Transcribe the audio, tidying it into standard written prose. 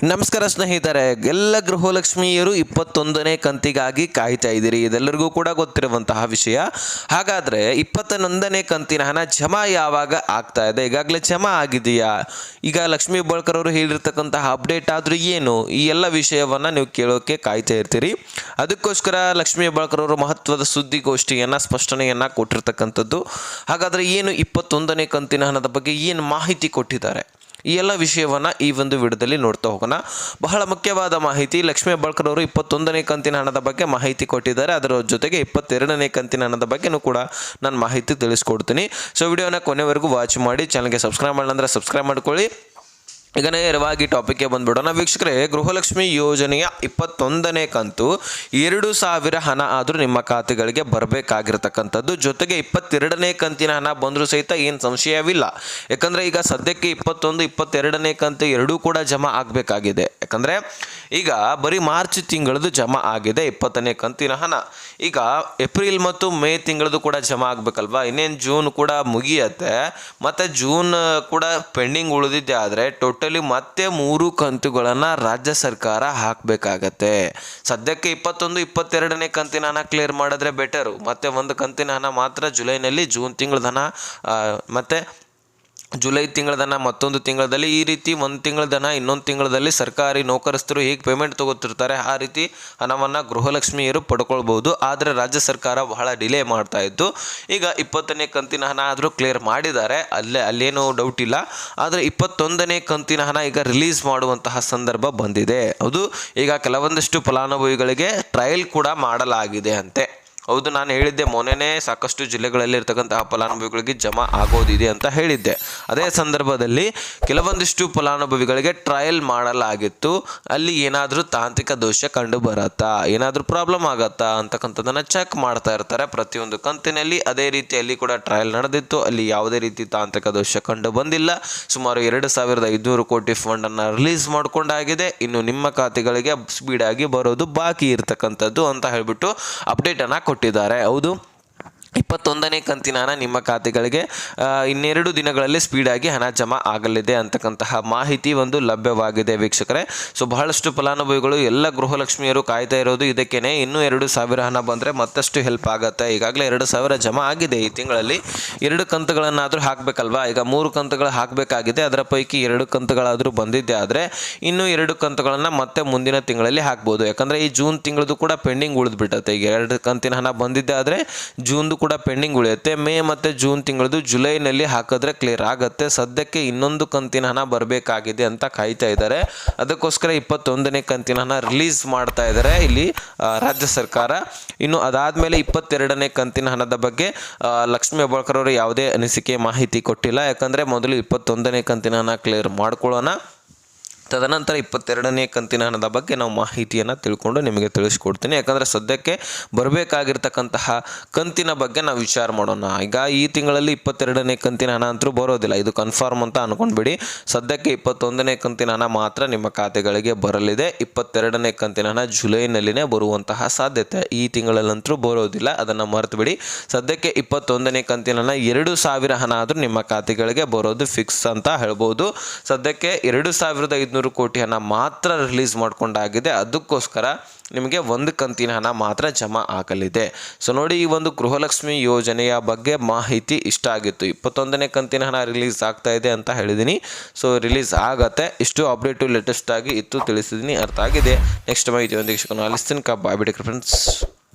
ನಮಸ್ಕಾರ ಸ್ನೇಹಿತರೆ, ಎಲ್ಲ ಗೃಹಲಕ್ಷ್ಮಿಯರು 21ನೇ ಕಂತಿಗಾಗಿ ಕಾಯ್ತಾ ಇದ್ದೀರಿ. ಇದೆಲ್ಲರಿಗೂ ಕೂಡ ಗೊತ್ತಿರುವಂತಹ ವಿಷಯ. ಹಾಗಾದರೆ 21ನೇ ಕಂತಿನ ಹಣ ಜಮಾ ಯಾವಾಗ ಆಗ್ತಾ ಇದೆ? ಈಗಾಗಲೇ ಜಮಾ ಆಗಿದೆಯಾ? ಈಗ ಲಕ್ಷ್ಮೀ ಹೆಬ್ಬಾಳ್ಕರ್ ಅವರು ಹೇಳಿರ್ತಕ್ಕಂತಹ ಅಪ್ಡೇಟ್ ಆದರೂ ಏನು? ಈ ಎಲ್ಲ ವಿಷಯವನ್ನು ನೀವು ಕೇಳೋಕ್ಕೆ ಕಾಯ್ತಾ ಇರ್ತೀರಿ. ಅದಕ್ಕೋಸ್ಕರ ಲಕ್ಷ್ಮೀ ಹೆಬ್ಬಾಳ್ಕರ್ ಅವರು ಮಹತ್ವದ ಸುದ್ದಿಗೋಷ್ಠಿಯನ್ನು ಸ್ಪಷ್ಟನೆಯನ್ನು ಕೊಟ್ಟಿರ್ತಕ್ಕಂಥದ್ದು. ಹಾಗಾದರೆ ಏನು 21ನೇ ಕಂತಿನ ಹಣದ ಬಗ್ಗೆ ಏನು ಮಾಹಿತಿ ಕೊಟ್ಟಿದ್ದಾರೆ? ಈ ಎಲ್ಲ ವಿಷಯವನ್ನು ಈ ಒಂದು ವಿಡಿಯೋದಲ್ಲಿ ನೋಡ್ತಾ ಹೋಗೋಣ. ಬಹಳ ಮುಖ್ಯವಾದ ಮಾಹಿತಿ. ಲಕ್ಷ್ಮೀ ಹೆಬ್ಬಾಳ್ಕರ್ ಅವರು 21ನೇ ಕಂತಿನ ಹಣದ ಬಗ್ಗೆ ಮಾಹಿತಿ ಕೊಟ್ಟಿದ್ದಾರೆ. ಅದರ ಜೊತೆಗೆ 22ನೇ ಕಂತಿನ ಹಣದ ಬಗ್ಗೆನೂ ಕೂಡ ನಾನು ಮಾಹಿತಿ ತಿಳಿಸ್ಕೊಡ್ತೀನಿ. ಸೊ ವಿಡಿಯೋನ ಕೊನೆವರೆಗೂ ವಾಚ್ ಮಾಡಿ. ಚಾನಲ್ಗೆ ಸಬ್ಸ್ಕ್ರೈಬ್ ಮಾಡಿಲ್ಲ ಸಬ್ಸ್ಕ್ರೈಬ್ ಮಾಡ್ಕೊಳ್ಳಿ. ಈಗ ನೇರವಾಗಿ ಟಾಪಿಕ್ಗೆ ಬಂದ್ಬಿಡೋಣ. ವೀಕ್ಷಕರೇ, ಗೃಹಲಕ್ಷ್ಮಿ ಯೋಜನೆಯ 21ನೇ ಕಂತು 2,000 ಹಣ ಆದರೂ ನಿಮ್ಮ ಖಾತೆಗಳಿಗೆ ಬರಬೇಕಾಗಿರ್ತಕ್ಕಂಥದ್ದು. ಜೊತೆಗೆ 22ನೇ ಕಂತಿನ ಹಣ ಬಂದರೂ ಸಹಿತ ಏನು ಸಂಶಯವಿಲ್ಲ. ಯಾಕಂದರೆ ಈಗ ಸದ್ಯಕ್ಕೆ 21, 22ನೇ ಕಂತು ಎರಡೂ ಕೂಡ ಜಮಾ ಆಗಬೇಕಾಗಿದೆ. ಯಾಕಂದರೆ ಈಗ ಬರೀ ಮಾರ್ಚ್ ತಿಂಗಳದು ಜಮಾ ಆಗಿದೆ 20ನೇ ಕಂತಿನ ಹಣ. ಈಗ ಏಪ್ರಿಲ್ ಮತ್ತು ಮೇ ತಿಂಗಳದು ಕೂಡ ಜಮಾ ಆಗಬೇಕಲ್ವಾ? ಇನ್ನೇನು ಜೂನ್ ಕೂಡ ಮುಗಿಯತ್ತೆ. ಮತ್ತು ಜೂನ್ ಕೂಡ ಪೆಂಡಿಂಗ್ ಉಳಿದಿದ್ದೆ. ಆದರೆ ಟೋಟಲಿ ಮತ್ತೆ 3 ಕಂತುಗಳನ್ನು ರಾಜ್ಯ ಸರ್ಕಾರ ಹಾಕಬೇಕಾಗತ್ತೆ. ಸದ್ಯಕ್ಕೆ 21, 22ನೇ ಕಂತಿನ ಹಣ ಕ್ಲಿಯರ್ ಮಾಡಿದ್ರೆ ಬೆಟರು. ಮತ್ತೆ ಒಂದು ಕಂತಿನ ಹಣ ಮಾತ್ರ ಜುಲೈನಲ್ಲಿ, ಜೂನ್ ತಿಂಗಳದ ಹಣ ಮತ್ತು ಜುಲೈ ತಿಂಗಳದನ್ನ ಮತ್ತೊಂದು ತಿಂಗಳಲ್ಲಿ, ಈ ರೀತಿ ಒಂದು ತಿಂಗಳದನ್ನ ಇನ್ನೊಂದು ತಿಂಗಳಲ್ಲಿ ಸರ್ಕಾರಿ ನೌಕರಸ್ಥರು ಹೇಗೆ ಪೇಮೆಂಟ್ ತಗೋತಿರ್ತಾರೆ ಆ ರೀತಿ ಹಣವನ್ನು ಗೃಹಲಕ್ಷ್ಮಿಯರು ಪಡ್ಕೊಳ್ಬೋದು. ಆದರೆ ರಾಜ್ಯ ಸರ್ಕಾರ ಬಹಳ ಡಿಲೇ ಮಾಡ್ತಾ ಇದ್ದು ಈಗ 20ನೇ ಕಂತಿನ ಹಣ ಆದರೂ ಕ್ಲಿಯರ್ ಮಾಡಿದ್ದಾರೆ. ಅಲ್ಲೇನೂ ಡೌಟ್ ಇಲ್ಲ. ಆದರೆ 21ನೇ ಕಂತಿನ ಹಣ ಈಗ ರಿಲೀಸ್ ಮಾಡುವಂತಹ ಸಂದರ್ಭ ಬಂದಿದೆ. ಹೌದು, ಈಗ ಕೆಲವೊಂದಷ್ಟು ಫಲಾನುಭವಿಗಳಿಗೆ ಟ್ರಯಲ್ ಕೂಡ ಮಾಡಲಾಗಿದೆ ಅಂತೆ. ಹೌದು, ನಾನು ಹೇಳಿದ್ದೆ ಮೊನ್ನೆನೇ ಸಾಕಷ್ಟು ಜಿಲ್ಲೆಗಳಲ್ಲಿ ಇರ್ತಕ್ಕಂತಹ ಫಲಾನುಭವಿಗಳಿಗೆ ಜಮಾ ಆಗೋದಿದೆ ಅಂತ ಹೇಳಿದ್ದೆ. ಅದೇ ಸಂದರ್ಭದಲ್ಲಿ ಕೆಲವೊಂದಿಷ್ಟು ಫಲಾನುಭವಿಗಳಿಗೆ ಟ್ರಯಲ್ ಮಾಡಲಾಗಿತ್ತು. ಅಲ್ಲಿ ಏನಾದರೂ ತಾಂತ್ರಿಕ ದೋಷ ಕಂಡು ಬರುತ್ತಾ, ಏನಾದರೂ ಪ್ರಾಬ್ಲಮ್ ಆಗತ್ತಾ ಅಂತಕ್ಕಂಥದ್ದನ್ನು ಚೆಕ್ ಮಾಡ್ತಾ ಇರ್ತಾರೆ ಪ್ರತಿಯೊಂದು ಕಂತಿನಲ್ಲಿ. ಅದೇ ರೀತಿಯಲ್ಲಿ ಕೂಡ ಟ್ರಯಲ್ ನಡೆದಿತ್ತು. ಅಲ್ಲಿ ಯಾವುದೇ ರೀತಿ ತಾಂತ್ರಿಕ ದೋಷ ಕಂಡು ಬಂದಿಲ್ಲ. ಸುಮಾರು 2,500 ಕೋಟಿ ಫಂಡನ್ನು ರಿಲೀಸ್ ಮಾಡಿಕೊಂಡಾಗಿದೆ. ಇನ್ನು ನಿಮ್ಮ ಖಾತೆಗಳಿಗೆ ಸ್ಪೀಡಾಗಿ ಬರೋದು ಬಾಕಿ ಇರ್ತಕ್ಕಂಥದ್ದು ಅಂತ ಹೇಳಿಬಿಟ್ಟು ಅಪ್ಡೇಟನ್ನು ಕೊಟ್ಟಿದ್ದಾರೆ. ಹೌದು, 21ನೇ ಕಂತಿನ ಹಣ ನಿಮ್ಮ ಖಾತೆಗಳಿಗೆ ಇನ್ನೆರಡು ದಿನಗಳಲ್ಲಿ ಸ್ಪೀಡಾಗಿ ಹಣ ಜಮಾ ಆಗಲಿದೆ ಅಂತಕ್ಕಂತಹ ಮಾಹಿತಿ ಒಂದು ಲಭ್ಯವಾಗಿದೆ ವೀಕ್ಷಕರೇ. ಸೊ ಬಹಳಷ್ಟು ಫಲಾನುಭವಿಗಳು ಎಲ್ಲ ಗೃಹಲಕ್ಷ್ಮಿಯರು ಕಾಯ್ತಾ ಇರೋದು ಇದಕ್ಕೇನೆ. ಇನ್ನೂ 2,000 ಹಣ ಬಂದರೆ ಮತ್ತಷ್ಟು ಹೆಲ್ಪ್ ಆಗುತ್ತೆ. ಈಗಾಗಲೇ 2,000 ಜಮಾ ಆಗಿದೆ. ಈ ತಿಂಗಳಲ್ಲಿ 2 ಕಂತುಗಳನ್ನಾದರೂ ಹಾಕಬೇಕಲ್ವಾ? ಈಗ 3 ಕಂತುಗಳು ಹಾಕಬೇಕಾಗಿದೆ. ಅದರ ಪೈಕಿ 2 ಕಂತುಗಳಾದರೂ ಬಂದಿದ್ದೆ. ಆದರೆ ಇನ್ನೂ 2 ಕಂತುಗಳನ್ನು ಮತ್ತೆ ಮುಂದಿನ ತಿಂಗಳಲ್ಲಿ ಹಾಕ್ಬೋದು. ಯಾಕಂದರೆ ಈ ಜೂನ್ ತಿಂಗಳದು ಕೂಡ ಪೆಂಡಿಂಗ್ ಉಳಿದ್ಬಿಟ್ಟತ್ತೆ. ಈಗ 2 ಕಂತಿನ ಹಣ ಬಂದಿದ್ದೆ. ಆದರೆ ಜೂನ್ದು ಕೂಡ ಪೆಂಡಿಂಗ್ ಉಳಿಯುತ್ತೆ. ಮೇ ಮತ್ತು ಜೂನ್ ತಿಂಗಳದು ಜುಲೈನಲ್ಲಿ ಹಾಕಿದ್ರೆ ಕ್ಲಿಯರ್ ಆಗುತ್ತೆ. ಸದ್ಯಕ್ಕೆ ಇನ್ನೊಂದು ಕಂತಿನ ಹಣ ಬರಬೇಕಾಗಿದೆ ಅಂತ ಕಾಯ್ತಾ ಇದ್ದಾರೆ. ಅದಕ್ಕೋಸ್ಕರ 21ನೇ ಕಂತಿನ ಹಣ ರಿಲೀಸ್ ಮಾಡ್ತಾ ಇದ್ದಾರೆ ಇಲ್ಲಿ ರಾಜ್ಯ ಸರ್ಕಾರ. ಇನ್ನು ಅದಾದಮೇಲೆ 22ನೇ ಕಂತಿನ ಹಣದ ಬಗ್ಗೆ ಲಕ್ಷ್ಮೀ ಹೆಬ್ಬಾಳ್ಕರ್ ಅವರು ಯಾವುದೇ ಅನಿಸಿಕೆ ಮಾಹಿತಿ ಕೊಟ್ಟಿಲ್ಲ. ಯಾಕಂದರೆ ಮೊದಲು 21ನೇ ಕಂತಿನ ಹಣ ಕ್ಲಿಯರ್ ಮಾಡ್ಕೊಳ್ಳೋಣ. ತದನಂತರ 22ನೇ ಕಂತಿನ ಹಣದ ಬಗ್ಗೆ ನಾವು ಮಾಹಿತಿಯನ್ನು ತಿಳ್ಕೊಂಡು ನಿಮಗೆ ತಿಳಿಸ್ಕೊಡ್ತೀನಿ. ಯಾಕಂದರೆ ಸದ್ಯಕ್ಕೆ ಬರಬೇಕಾಗಿರ್ತಕ್ಕಂತಹ ಕಂತಿನ ಬಗ್ಗೆ ನಾವು ವಿಚಾರ ಮಾಡೋಣ. ಈಗ ಈ ತಿಂಗಳಲ್ಲಿ 22ನೇ ಕಂತಿನ ಹಣ ಅಂತೂ ಬರೋದಿಲ್ಲ, ಇದು ಕನ್ಫರ್ಮ್ ಅಂತ ಅಂದ್ಕೊಂಡ್ಬಿಡಿ. ಸದ್ಯಕ್ಕೆ 21ನೇ ಕಂತಿನ ಹಣ ಮಾತ್ರ ನಿಮ್ಮ ಖಾತೆಗಳಿಗೆ ಬರಲಿದೆ. 22ನೇ ಕಂತಿನ ಹಣ ಜುಲೈನಲ್ಲಿನೇ ಬರುವಂತಹ ಸಾಧ್ಯತೆ. ಈ ತಿಂಗಳಲ್ಲಂತೂ ಬರೋದಿಲ್ಲ, ಅದನ್ನು ಮರೆತು ಬಿಡಿ. ಸದ್ಯಕ್ಕೆ 21ನೇ ಕಂತಿನ ಹಣ 2,000 ಹಣ ಆದರೂ ನಿಮ್ಮ ಖಾತೆಗಳಿಗೆ ಬರೋದು ಫಿಕ್ಸ್ ಅಂತ ಹೇಳ್ಬೋದು. ಸದ್ಯಕ್ಕೆ 2,500 ಕೋಟಿ ಹಣ ಮಾತ್ರ ರಿಲೀಸ್ ಮಾಡ್ಕೊಂಡಾಗಿದೆ. ಅದಕ್ಕೋಸ್ಕರ ನಿಮಗೆ ಒಂದು ಕಂತಿನ ಹಣ ಮಾತ್ರ ಜಮಾ ಆಗಲಿದೆ. ಸೊ ನೋಡಿ, ಈ ಒಂದು ಗೃಹಲಕ್ಷ್ಮಿ ಯೋಜನೆಯ ಬಗ್ಗೆ ಮಾಹಿತಿ ಇಷ್ಟ ಆಗಿತ್ತು. 21ನೇ ಕಂತಿನ ಹಣ ರಿಲೀಸ್ ಆಗ್ತಾ ಇದೆ ಅಂತ ಹೇಳಿದ್ದೀನಿ. ಸೊ ರಿಲೀಸ್ ಆಗತ್ತೆ. ಇಷ್ಟು ಅಪ್ಡೇಟು ಲೇಟೆಸ್ಟ್ ಆಗಿ ಇತ್ತು ತಿಳಿಸಿದ್ದೀನಿ. ಅರ್ಥ ಆಗಿದೆ. ನೆಕ್ಸ್ಟ್ ಮಾಹಿತಿ ಒಂದಿಗೆ ಸಿಗೋಣ. ಅಲ್ಲಿಸ್ತೀನಿ. ಬಾಯ್ ಬಿಡಿ ಫ್ರೆಂಡ್ಸ್.